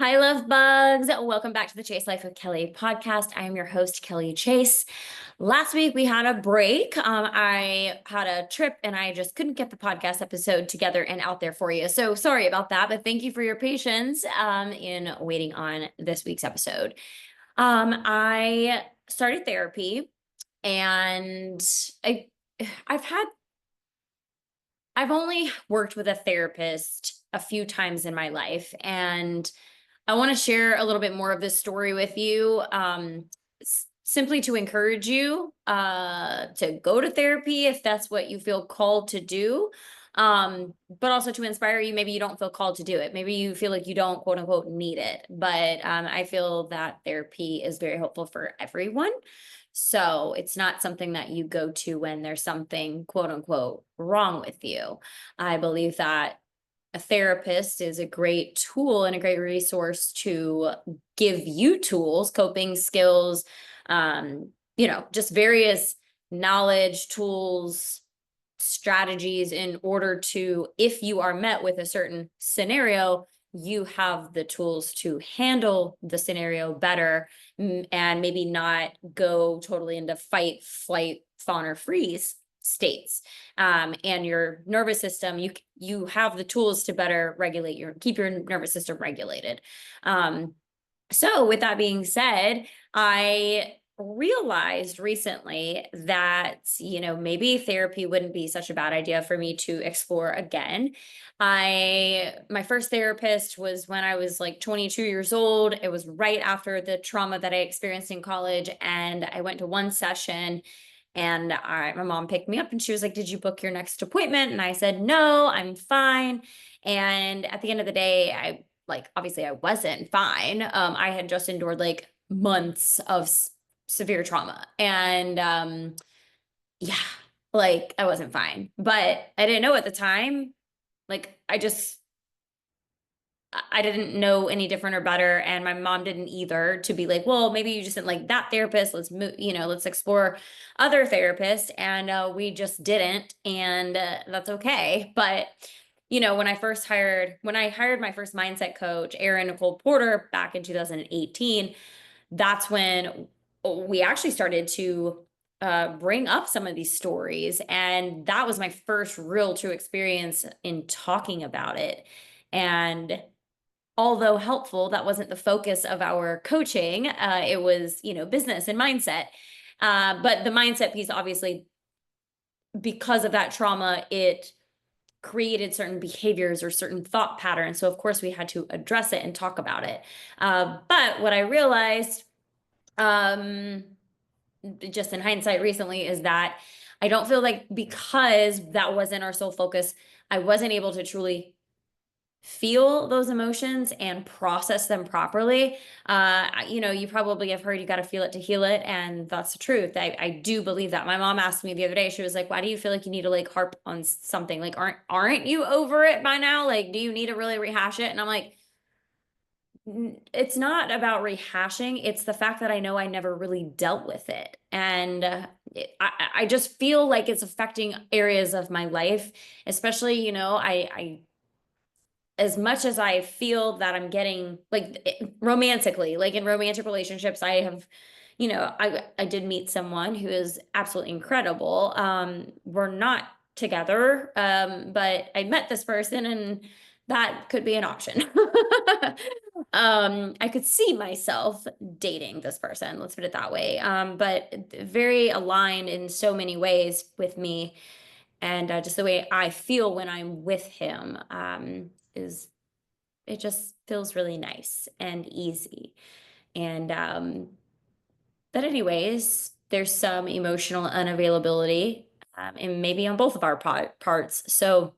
Hi, love bugs. Welcome back to the Chase Life with Kelly podcast. I am your host, Kelly Chase. Last week we had a break. I had a trip and I just couldn't get the podcast episode together and out there for you. So sorry about that, but thank you for your patience in waiting on this week's episode. I started therapy and I, I've had I've only worked with a therapist a few times in my life, and I want to share a little bit more of this story with you, simply to encourage you to go to therapy if that's what you feel called to do, but also to inspire you. Maybe you don't feel called to do it. Maybe you feel like you don't, quote unquote, need it. But I feel that therapy is very helpful for everyone. So it's not something that you go to when there's something, quote unquote, wrong with you. I believe that a therapist is a great tool and a great resource to give you tools, coping skills, just various knowledge, tools, strategies in order to, if you are met with a certain scenario, you have the tools to handle the scenario better and maybe not go totally into fight, flight, fawn, or freeze states. And your nervous system, you have the tools to better regulate keep your nervous system regulated. So with that being said, I realized recently that, maybe therapy wouldn't be such a bad idea for me to explore again. My first therapist was when I was like 22 years old. It was right after the trauma that I experienced in college. And I went to one session and my mom picked me up and she was like, "Did you book your next appointment?" And I said, "No, I'm fine." And at the end of the day, obviously I wasn't fine. I had just endured like months of severe trauma. And yeah, like I wasn't fine, but I didn't know at the time. Like I didn't know any different or better. And my mom didn't either, to be like, well, maybe you just didn't like that therapist. Let's move, let's explore other therapists. And we just didn't. And that's okay. But, when I hired my first mindset coach, Erin Nicole Porter, back in 2018, that's when we actually started to bring up some of these stories. And that was my first real true experience in talking about it. And although helpful, that wasn't the focus of our coaching. It was, business and mindset. But the mindset piece, obviously, because of that trauma, it created certain behaviors or certain thought patterns. So, of course, we had to address it and talk about it. But what I realized, just in hindsight recently, is that I don't feel like, because that wasn't our sole focus, I wasn't able to truly feel those emotions and process them properly. You probably have heard you got to feel it to heal it. And that's the truth. I do believe that. My mom asked me the other day, she was like, "Why do you feel like you need to like harp on something? Like, aren't you over it by now? Like, do you need to really rehash it?" And I'm like, it's not about rehashing. It's the fact that I know I never really dealt with it. And I just feel like it's affecting areas of my life, especially, I as much as I feel that I'm getting like romantically, like in romantic relationships, I have, I did meet someone who is absolutely incredible. We're not together, but I met this person and that could be an option. I could see myself dating this person, let's put it that way. But very aligned in so many ways with me, and just the way I feel when I'm with him, is it just feels really nice and easy. And but anyways, there's some emotional unavailability, and maybe on both of our parts. So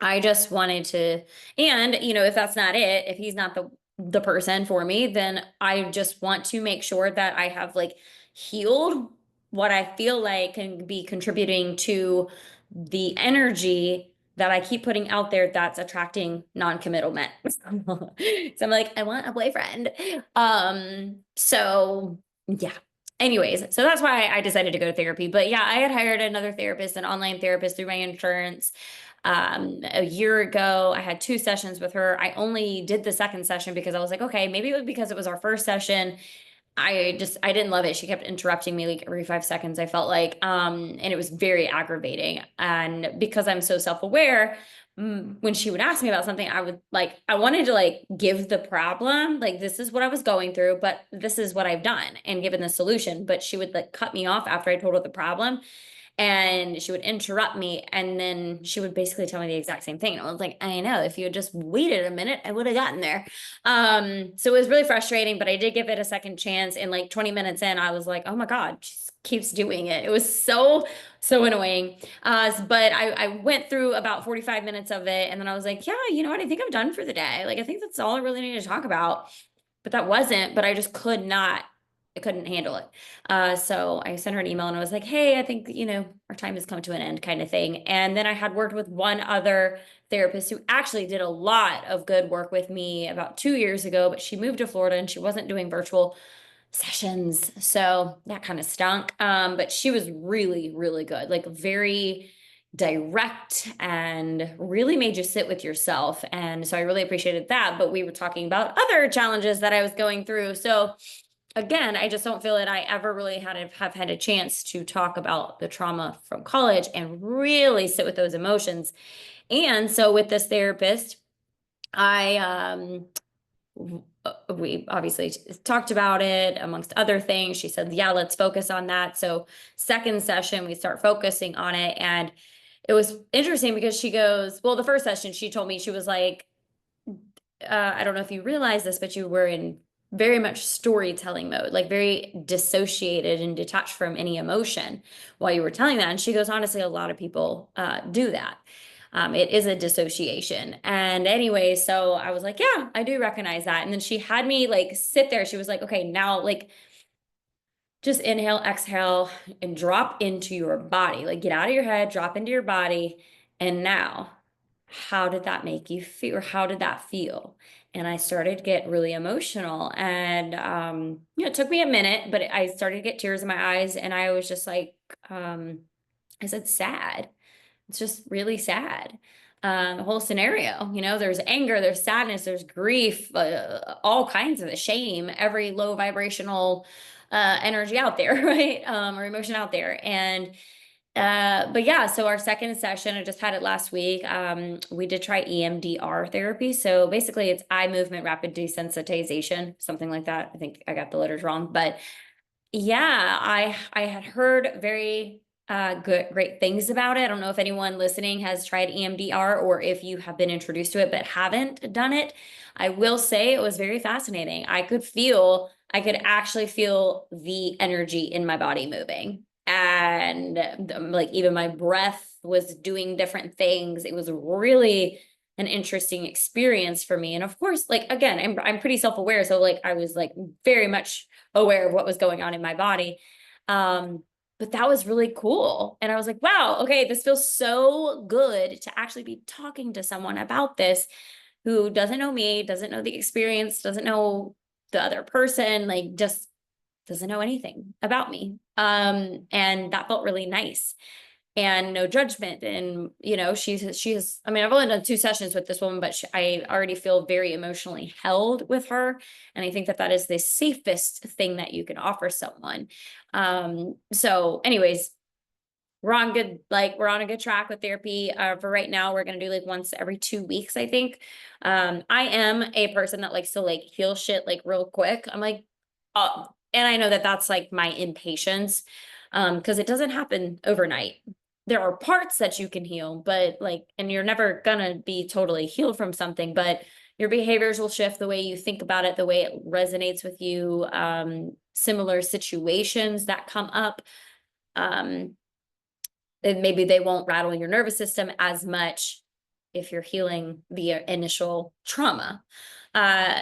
I just wanted to, and if that's not it, if he's not the person for me, then I just want to make sure that I have like healed what I feel like can be contributing to the energy that I keep putting out there that's attracting non-committal men. So I'm like, I want a boyfriend. So yeah. Anyways, so that's why I decided to go to therapy. But yeah, I had hired another therapist, an online therapist through my insurance. A year ago. I had 2 sessions with her. I only did the second session because I was like, okay, maybe it was because it was our first session. I didn't love it. She kept interrupting me like every 5 seconds, I felt like. And it was very aggravating. And because I'm so self-aware, when she would ask me about something, I wanted to like give the problem, like this is what I was going through, but this is what I've done and given the solution. But she would like cut me off after I told her the problem, and she would interrupt me, and then she would basically tell me the exact same thing. And I was like, I know, if you had just waited a minute, I would have gotten there. So it was really frustrating, but I did give it a second chance. And like 20 minutes in, I was like, oh my God, she keeps doing it. It was so annoying. But I went through about 45 minutes of it, and then I was like, yeah, you know what? I think I'm done for the day. Like, I think that's all I really need to talk about. But that wasn't, but I just I couldn't handle it. So I sent her an email and I was like, hey, I think, our time has come to an end, kind of thing. And then I had worked with one other therapist who actually did a lot of good work with me about 2 years ago, but she moved to Florida and she wasn't doing virtual sessions. So that kind of stunk. But she was really, really good, like very direct and really made you sit with yourself. And so I really appreciated that. But we were talking about other challenges that I was going through. So again, I just don't feel that I ever really have had a chance to talk about the trauma from college and really sit with those emotions. And so with this therapist, I we obviously talked about it amongst other things. She said, yeah, let's focus on that. So second session, we start focusing on it. And it was interesting because she goes, well, the first session, she told me, she was like, I don't know if you realize this, but you were in very much storytelling mode, like very dissociated and detached from any emotion while you were telling that. And she goes, honestly, a lot of people do that. It is a dissociation. And anyway, so I was like, yeah, I do recognize that. And then she had me like sit there. She was like, okay, now like just inhale, exhale, and drop into your body. Like get out of your head, drop into your body. And now, how did that make you feel? Or how did that feel? And I started to get really emotional. And it took me a minute, but I started to get tears in my eyes. And I was just like, I said, sad. It's just really sad. The whole scenario, there's anger, there's sadness, there's grief, all kinds of shame, every low vibrational energy out there, right? Or emotion out there. And but yeah, so our second session, I just had it last week. We did try EMDR therapy. So basically it's eye movement rapid desensitization, something like that. I think I got the letters wrong, but yeah, I had heard very great things about it. I don't know if anyone listening has tried EMDR or if you have been introduced to it but haven't done it. I will say it was very fascinating. I could actually feel the energy in my body moving. And like even my breath was doing different things. It was really an interesting experience for me. And of course, like again, I'm pretty self-aware. So like I was like very much aware of what was going on in my body. But that was really cool. And I was like, wow, okay, this feels so good to actually be talking to someone about this who doesn't know me, doesn't know the experience, doesn't know the other person, like just doesn't know anything about me. And that felt really nice and no judgment. And, she's, I mean, I've only done 2 sessions with this woman, but I already feel very emotionally held with her. And I think that that is the safest thing that you can offer someone. So anyways, we're on a good track with therapy. For right now, we're going to do like once every 2 weeks, I think. I am a person that likes to like heal shit like real quick. I'm like, oh, and I know that that's like my impatience, because it doesn't happen overnight. There are parts that you can heal, but like, and you're never gonna be totally healed from something, but your behaviors will shift, the way you think about it, the way it resonates with you, similar situations that come up. And maybe they won't rattle your nervous system as much if you're healing the initial trauma.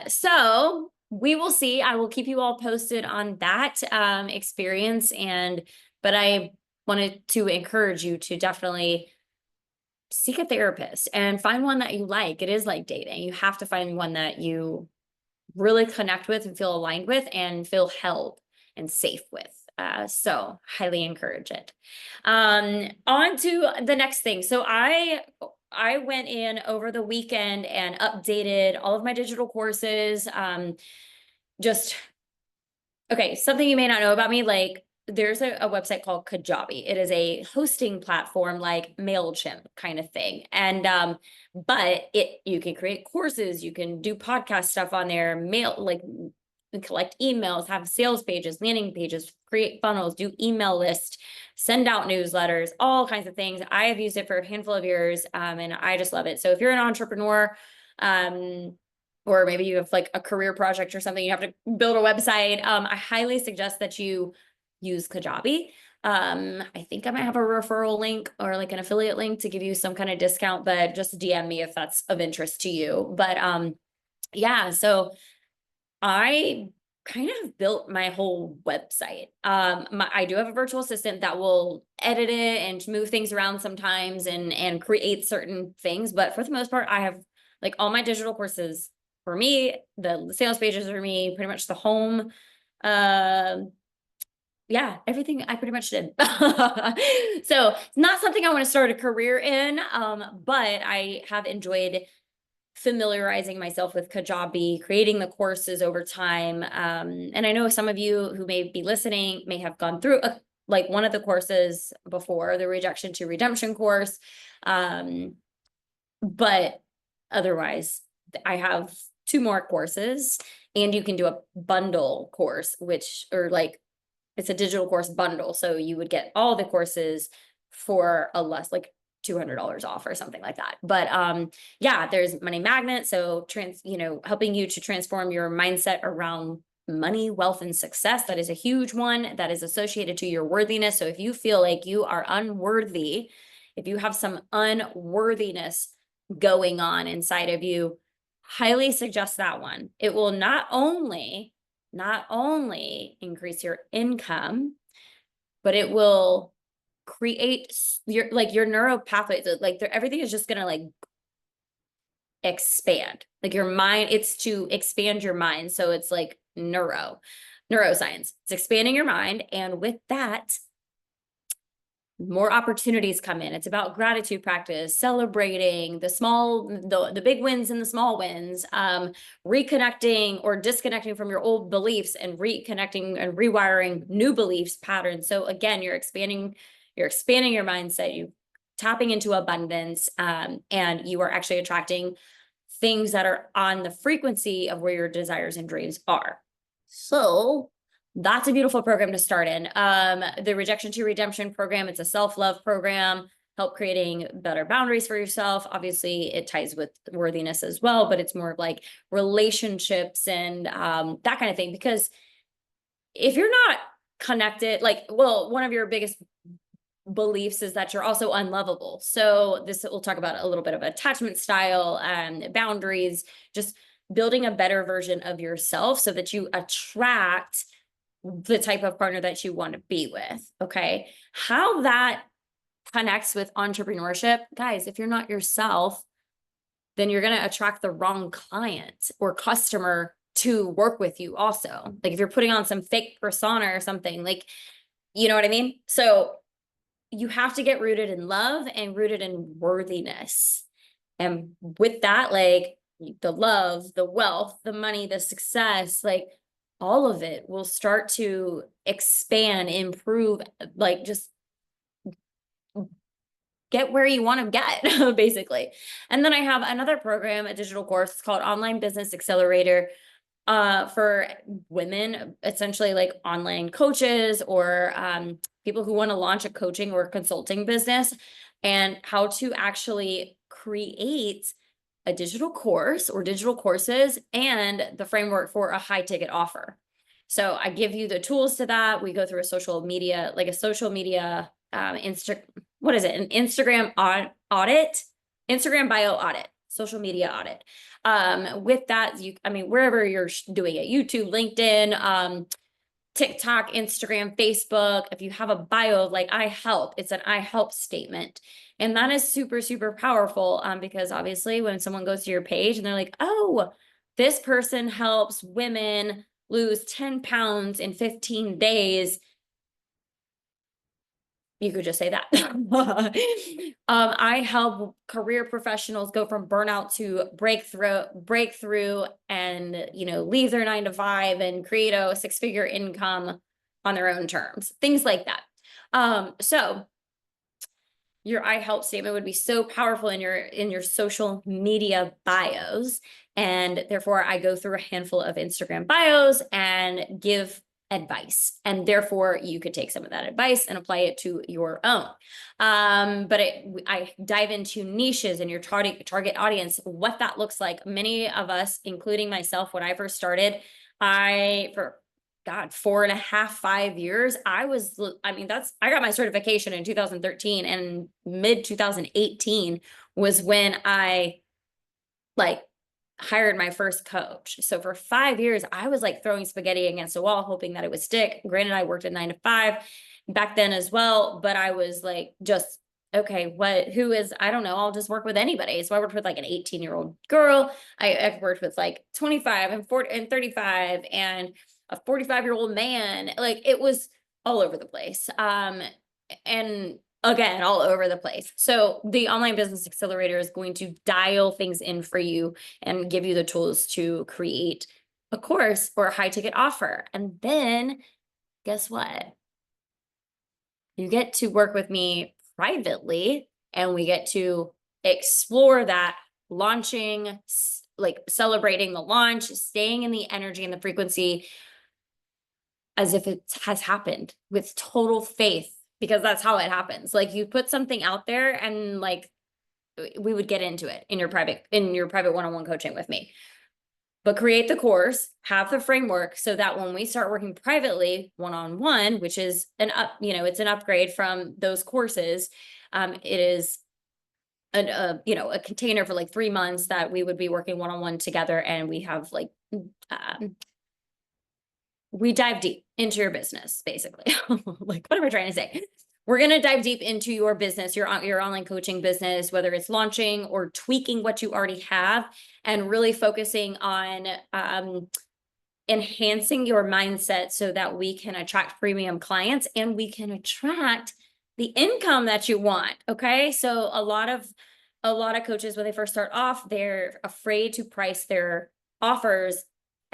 So we will see. I will keep you all posted on that experience. But I wanted to encourage you to definitely seek a therapist and find one that you like. It is like dating. You have to find one that you really connect with and feel aligned with and feel held and safe with. So highly encourage it. On to the next thing. So I I went in over the weekend and updated all of my digital courses. Just Okay, something you may not know about me, like there's a website called Kajabi. It is a hosting platform like MailChimp kind of thing. And but you can create courses, you can do podcast stuff on there, collect emails, have sales pages, landing pages, create funnels, do email lists, send out newsletters, all kinds of things. I have used it for a handful of years, and I just love it. So if you're an entrepreneur, or maybe you have like a career project or something, you have to build a website, I highly suggest that you use Kajabi. I think I might have a referral link or like an affiliate link to give you some kind of discount, but just DM me if that's of interest to you. But yeah, so I kind of built my whole website. I do have a virtual assistant that will edit it and move things around sometimes and create certain things, but for the most part, I have like all my digital courses for me, the sales pages for me, pretty much the home. Yeah, everything I pretty much did. So it's not something I want to start a career in, but I have enjoyed familiarizing myself with Kajabi, creating the courses over time. And I know some of you who may be listening may have gone through like one of the courses before, the Rejection to Redemption course. But otherwise, I have 2 more courses, and you can do a bundle course, or like it's a digital course bundle. So you would get all the courses for a less, like $200 off or something like that. But yeah, there's Money Magnet. So helping you to transform your mindset around money, wealth, and success. That is a huge one that is associated to your worthiness. So if you feel like you are unworthy, if you have some unworthiness going on inside of you, highly suggest that one. It will not only increase your income, but it will create your neuro pathways. Like everything is just gonna like expand. Like your mind, it's to expand your mind. So it's like neuroscience. It's expanding your mind, and with that, more opportunities come in. It's about gratitude practice, celebrating the big wins and the small wins, reconnecting or disconnecting from your old beliefs and reconnecting and rewiring new beliefs patterns. So again, you're expanding your mindset, you tapping into abundance, and you are actually attracting things that are on the frequency of where your desires and dreams are. So that's a beautiful program to start in. The Rejection to Redemption program, it's a self-love program, help creating better boundaries for yourself. Obviously, it ties with worthiness as well, but it's more of like relationships and that kind of thing. Because if you're not connected, one of your biggest beliefs is that you're also unlovable. So we'll talk about a little bit of attachment style and boundaries, just building a better version of yourself so that you attract the type of partner that you want to be with. Okay. How that connects with entrepreneurship, guys, if you're not yourself, then you're going to attract the wrong client or customer to work with you also. Like if you're putting on some fake persona or something, like, you know what I mean? So you have to get rooted in love and rooted in worthiness. And with that, like the love, the wealth, the money, the success, like all of it will start to expand, improve, like just get where you want to get, basically. And then I have another program, a digital course, it's called Online Business Accelerator, for women, essentially like online coaches or people who want to launch a coaching or consulting business, and how to actually create a digital course or digital courses and the framework for a high ticket offer. So I give you the tools to that. We go through a social media what is it? An Instagram audit, Instagram bio audit, social media audit. With that, wherever you're doing it, YouTube, LinkedIn, TikTok, Instagram, Facebook, if you have a bio of like, I help, it's an I help statement. And that is super, super powerful, because obviously when someone goes to your page and they're like, oh, this person helps women lose 10 pounds in 15 days. You could just say that. I help career professionals go from burnout to breakthrough, and leave their 9 to 5 and create a 6-figure income on their own terms, things like that. So your I help statement would be so powerful in your social media bios. And therefore I go through a handful of Instagram bios and give advice. And therefore you could take some of that advice and apply it to your own. But I dive into niches and your target audience, what that looks like. Many of us, including myself, when I first started, for 4.5, 5 years. I got my certification in 2013, and mid 2018 was when I hired my first coach. So for 5 years, I was throwing spaghetti against a wall, hoping that it would stick. Granted, I worked at 9 to 5 back then as well, but I was just, okay, I don't know, I'll just work with anybody. So I worked with an 18-year-old girl. I've worked with 25 and 40 and 35 and a 45-year-old man. It was all over the place. And again, all over the place. So the Online Business Accelerator is going to dial things in for you and give you the tools to create a course or a high ticket offer. And then guess what? You get to work with me privately, and we get to explore that launching, celebrating the launch, staying in the energy and the frequency as if it has happened, with total faith, because that's how it happens. You put something out there, and we would get into it in your private one-on-one coaching with me. But create the course, have the framework, so that when we start working privately one-on-one, which is it's an upgrade from those courses. It is a container for 3 months that we would be working one-on-one together, and we have we dive deep into your business, basically. What am I trying to say? We're going to dive deep into your business, your online coaching business, whether it's launching or tweaking what you already have, and really focusing on enhancing your mindset so that we can attract premium clients and we can attract the income that you want. Okay. So a lot of coaches, when they first start off, they're afraid to price their offers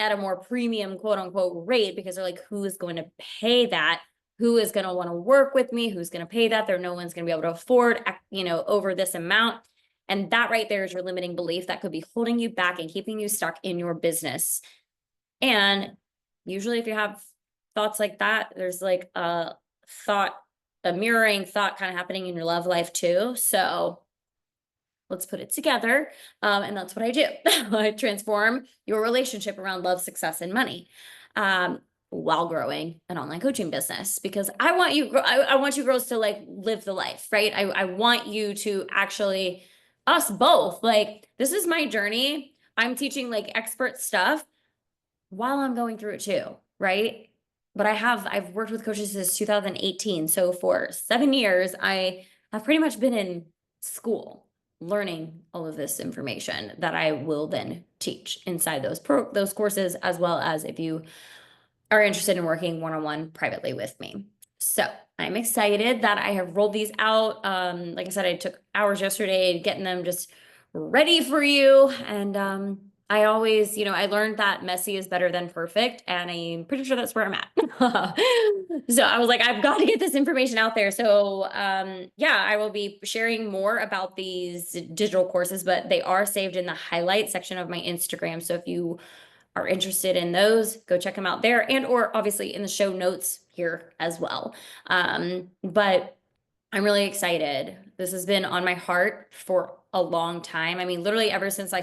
at a more premium, quote unquote, rate, because they're who is going to pay that? Who is going to want to work with me? Who's going to pay that? No one's going to be able to afford, over this amount. And that right there is your limiting belief that could be holding you back and keeping you stuck in your business. And usually if you have thoughts like that, there's a mirroring thought kind of happening in your love life too. So let's put it together. And that's what I do. I transform your relationship around love, success, and money, while growing an online coaching business, because I want you girls to live the life, right? I want you to actually, us both, this is my journey. I'm teaching expert stuff while I'm going through it too, right? But I've worked with coaches since 2018. So for 7 years, I have pretty much been in school learning all of this information that I will then teach inside those courses, as well as if you are interested in working one-on-one privately with me. So I'm excited that I have rolled these out. Like I said, I took hours yesterday getting them just ready for you. And I always, I learned that messy is better than perfect, and I'm pretty sure that's where I'm at. So I was I've got to get this information out there. So yeah, I will be sharing more about these digital courses, but they are saved in the highlight section of my Instagram. So if you are interested in those, go check them out there, and or obviously in the show notes here as well. But I'm really excited. This has been on my heart for a long time. I mean, literally ever since I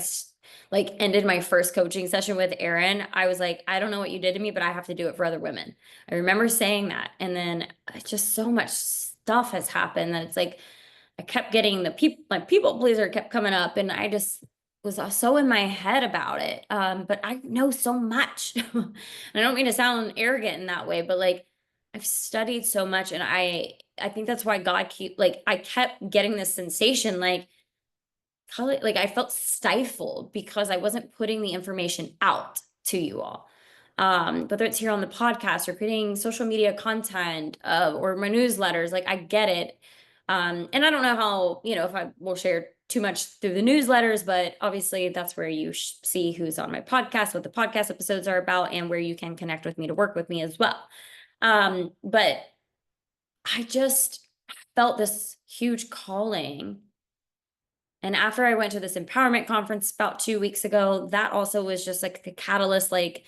ended my first coaching session with Erin, I was I don't know what you did to me, but I have to do it for other women. I remember saying that. And then just so much stuff has happened that it's I kept getting my people pleaser kept coming up, and I just was so in my head about it. But I know so much. And I don't mean to sound arrogant in that way, but I've studied so much, and I think that's why God I kept getting this sensation, I felt stifled because I wasn't putting the information out to you all. Whether it's here on the podcast or creating social media content, or my newsletters, like I get it. And I don't know how, if I will share too much through the newsletters, but obviously that's where you see who's on my podcast, what the podcast episodes are about, and where you can connect with me to work with me as well. But I just felt this huge calling. And after I went to this empowerment conference about 2 weeks ago, that also was just like the catalyst, like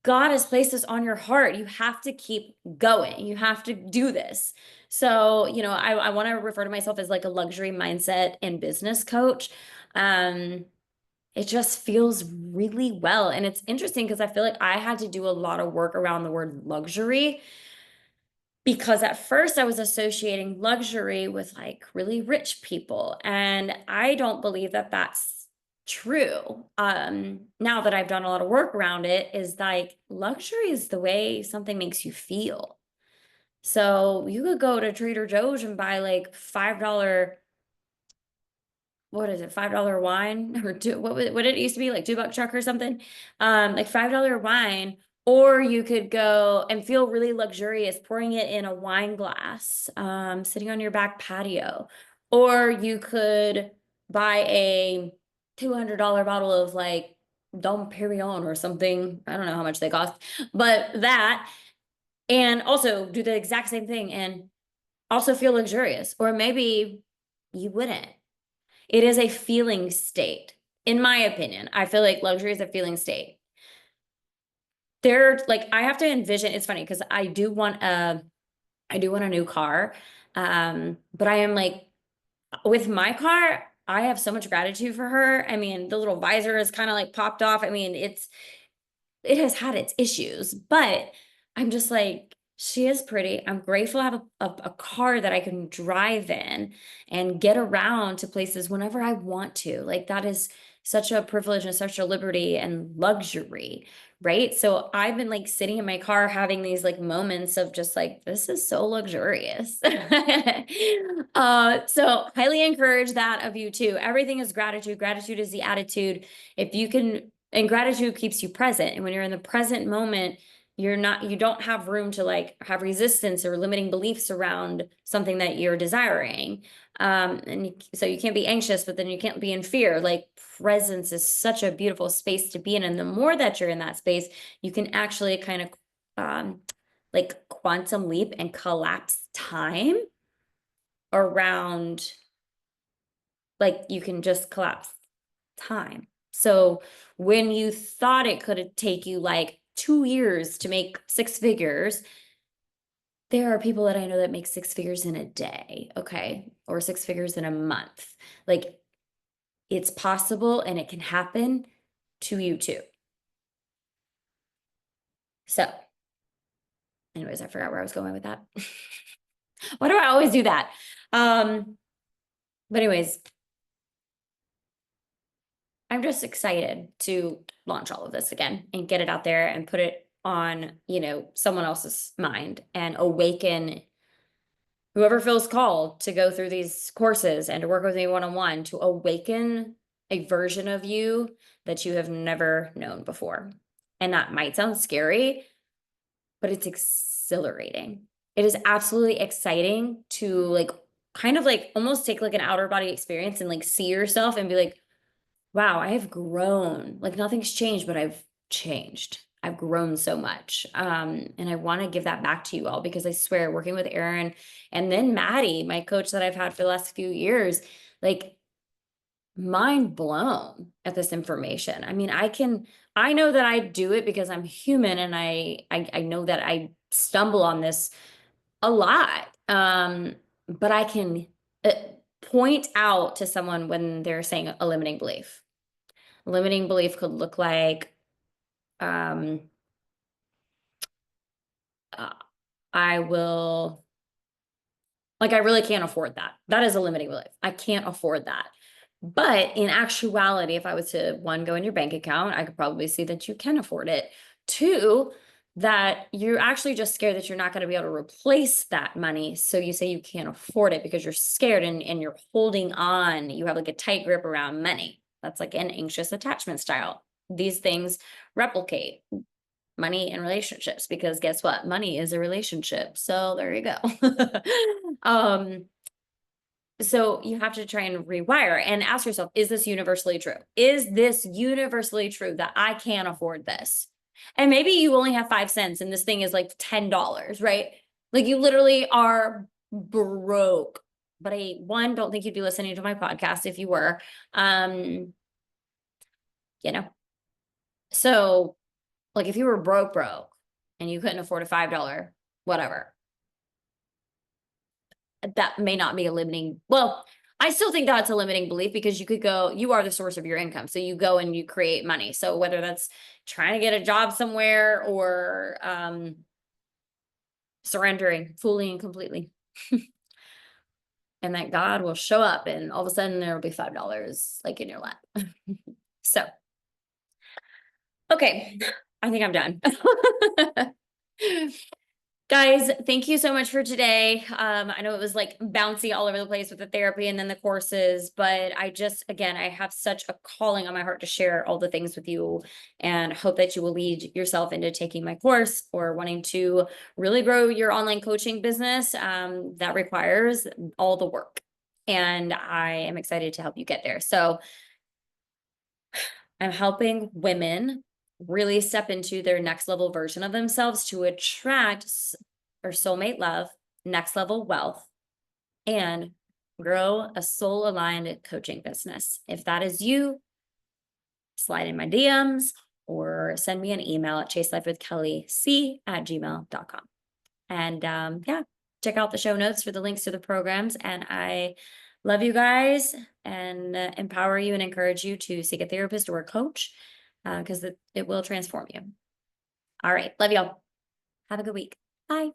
God has placed this on your heart. You have to keep going. You have to do this. So, I want to refer to myself as like a luxury mindset and business coach. It just feels really well. And it's interesting because I feel like I had to do a lot of work around the word luxury, because at first I was associating luxury with like really rich people. And I don't believe that that's true. Now that I've done a lot of work around it, is like luxury is the way something makes you feel. So you could go to Trader Joe's and buy like $5, what is it, $5 wine, or what did it used to be, like $2 truck or something, like $5 wine. Or you could go and feel really luxurious pouring it in a wine glass, sitting on your back patio. Or you could buy a $200 bottle of like Dom Perignon or something. I don't know how much they cost, but that, and also do the exact same thing and also feel luxurious. Or maybe you wouldn't. It is a feeling state. In my opinion, I feel like luxury is a feeling state. I have to envision, it's funny because I do want a new car. But I am like, with my car, I have so much gratitude for her. I mean, the little visor is kind of like popped off. I mean, it has had its issues, but I'm just like, she is pretty. I'm grateful I have a car that I can drive in and get around to places whenever I want to. Like, that is such a privilege and such a liberty and luxury, right? So I've been like sitting in my car having these like moments of just like, this is so luxurious. So highly encourage that of you too. Everything is gratitude. Gratitude is the attitude. If you can, and gratitude keeps you present. And when you're in the present moment, you don't have room to like have resistance or limiting beliefs around something that you're desiring. So you can't be anxious, but then you can't be in fear. Like, presence is such a beautiful space to be in. And the more that you're in that space, you can actually kind of like quantum leap and collapse time around, like you can just collapse time. So when you thought it could take you like 2 years to make 6 figures, there are people that I know that make 6 figures in a day, okay, or 6 figures in a month. Like, it's possible and it can happen to you too. So anyways, I forgot where I was going with that. Why do I always do that? But anyways, I'm just excited to launch all of this again and get it out there and put it on, someone else's mind and awaken whoever feels called to go through these courses and to work with me one-on-one, to awaken a version of you that you have never known before. And that might sound scary, but it's exhilarating. It is absolutely exciting to like kind of like almost take like an outer body experience and like see yourself and be like, wow, I have grown. Like, nothing's changed, but I've changed. I've grown so much. And I want to give that back to you all, because I swear, working with Erin and then Maddie, my coach that I've had for the last few years, like, mind blown at this information. I mean, I know that I do it because I'm human, and I know that I stumble on this a lot. But I can point out to someone when they're saying a limiting belief. Limiting belief could look like, uh, I will, like, I really can't afford that. That is a limiting belief. I can't afford that. But in actuality, if I was to, one, go in your bank account, I could probably see that you can afford it. Two, that you're actually just scared that you're not going to be able to replace that money. So you say you can't afford it because you're scared, and you're holding on. You have like a tight grip around money. That's like an anxious attachment style. These things replicate. money and relationships, because guess what? Money is a relationship. So there you go. um, so you have to try and rewire and ask yourself, is this universally true? Is this universally true that I can't afford this? And maybe you only have 5 cents and this thing is like $10, right? Like you literally are broke. But I, one, don't think you'd be listening to my podcast if you were. Um, you know, so like if you were broke and you couldn't afford a $5, whatever, that may not be a limiting. Well, I still think that's a limiting belief, because you could go, you are the source of your income. So you go and you create money. So whether that's trying to get a job somewhere or surrendering fully and completely. And that God will show up and all of a sudden there'll be $5 like in your lap. So, okay, I think I'm done. Guys, thank you so much for today. I know it was like bouncy all over the place with the therapy and then the courses, but I just, again, I have such a calling on my heart to share all the things with you, and hope that you will lead yourself into taking my course or wanting to really grow your online coaching business. That requires all the work, and I am excited to help you get there. So I'm helping women really step into their next level version of themselves to attract or soulmate love, next level wealth, and grow a soul aligned coaching business. If that is you, slide in my DMs or send me an email at chaselifewithkellyc@gmail.com. And yeah, check out the show notes for the links to the programs. And I love you guys, and empower you and encourage you to seek a therapist or a coach, because it will transform you. All right. Love y'all. Have a good week. Bye.